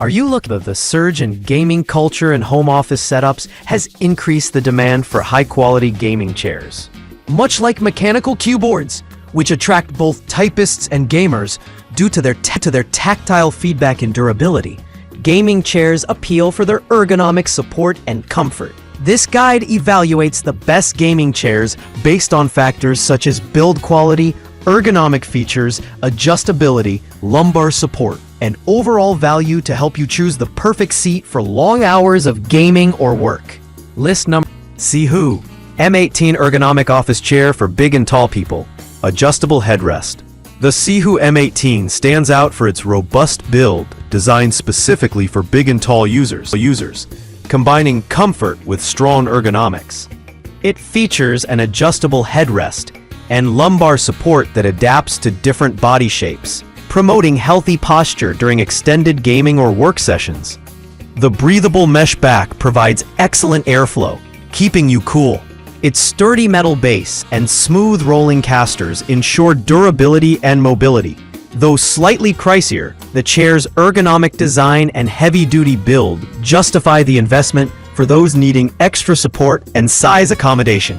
Are you looking? The surge in gaming culture and home office setups has increased the demand for high-quality gaming chairs. Much like mechanical keyboards, which attract both typists and gamers due to their tactile feedback and durability, gaming chairs appeal for their ergonomic support and comfort. This guide evaluates the best gaming chairs based on factors such as build quality, ergonomic features, adjustability, lumbar support, and overall value to help you choose the perfect seat for long hours of gaming or work. List number: Sihu M18 Ergonomic Office Chair for big and tall people. Adjustable headrest. The Sihu M18 stands out for its robust build, designed specifically for big and tall users, combining comfort with strong ergonomics. It features an adjustable headrest and lumbar support that adapts to different body shapes, promoting healthy posture during extended gaming or work sessions. The breathable mesh back provides excellent airflow, keeping you cool. Its sturdy metal base and smooth rolling casters ensure durability and mobility. Though slightly pricier, the chair's ergonomic design and heavy-duty build justify the investment for those needing extra support and size accommodation.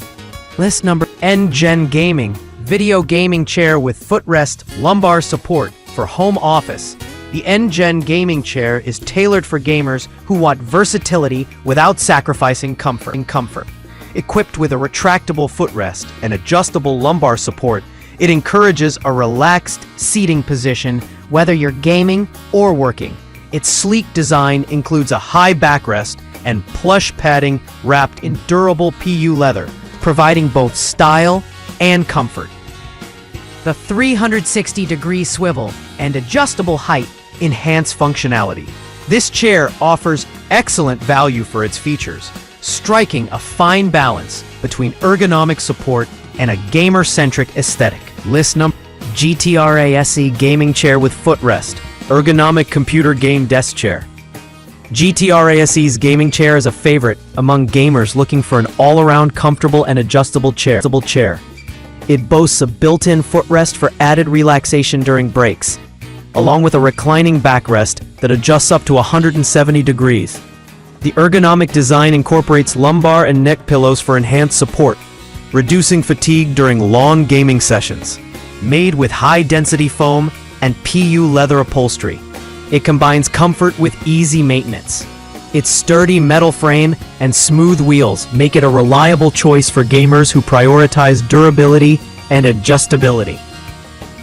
List number: N-Gen Gaming Video Gaming Chair with footrest, lumbar support for home office. The N-Gen Gaming Chair is tailored for gamers who want versatility without sacrificing comfort. Equipped with a retractable footrest and adjustable lumbar support, it encourages a relaxed seating position whether you're gaming or working. Its sleek design includes a high backrest and plush padding wrapped in durable PU leather, providing both style and comfort. The 360-degree swivel and adjustable height enhance functionality. This chair offers excellent value for its features, striking a fine balance between ergonomic support and a gamer-centric aesthetic. List number: GTRSE Gaming Chair with footrest, ergonomic computer game desk chair. GTRSE's gaming chair is a favorite among gamers looking for an all-around comfortable and adjustable chair. It boasts a built-in footrest for added relaxation during breaks, along with a reclining backrest that adjusts up to 170 degrees. The ergonomic design incorporates lumbar and neck pillows for enhanced support, reducing fatigue during long gaming sessions. Made with high-density foam and PU leather upholstery, it combines comfort with easy maintenance. Its sturdy metal frame and smooth wheels make it a reliable choice for gamers who prioritize durability and adjustability.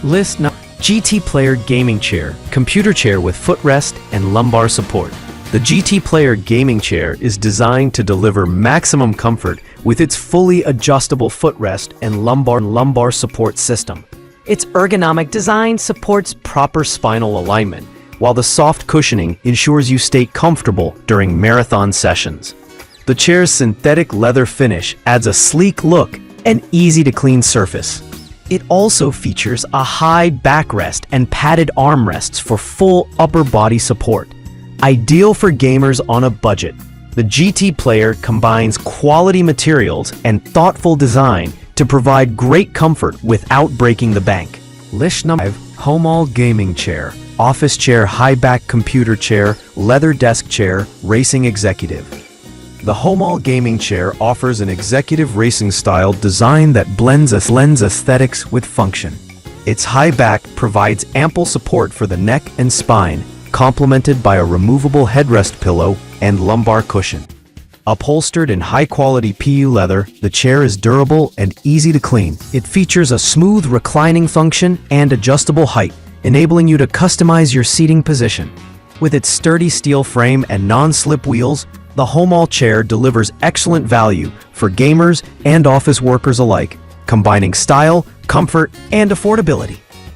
List number: GT Player Gaming Chair, computer chair with footrest and lumbar support. The GT Player Gaming Chair is designed to deliver maximum comfort with its fully adjustable footrest and lumbar support system. Its ergonomic design supports proper spinal alignment, while the soft cushioning ensures you stay comfortable during marathon sessions. The chair's synthetic leather finish adds a sleek look and easy-to-clean surface. It also features a high backrest and padded armrests for full upper body support. Ideal for gamers on a budget, the GT Player combines quality materials and thoughtful design to provide great comfort without breaking the bank. List number 5: Homeall Gaming Chair, office chair, high back computer chair, leather desk chair, racing executive. The Homeall Gaming Chair offers an executive racing style design that blends aesthetics with function. Its high back provides ample support for the neck and spine, complemented by a removable headrest pillow and lumbar cushion. Upholstered in high-quality PU leather, the chair is durable and easy to clean. It features a smooth reclining function and adjustable height, enabling you to customize your seating position. With its sturdy steel frame and non-slip wheels, the Homeall chair delivers excellent value for gamers and office workers alike, combining style, comfort, and affordability.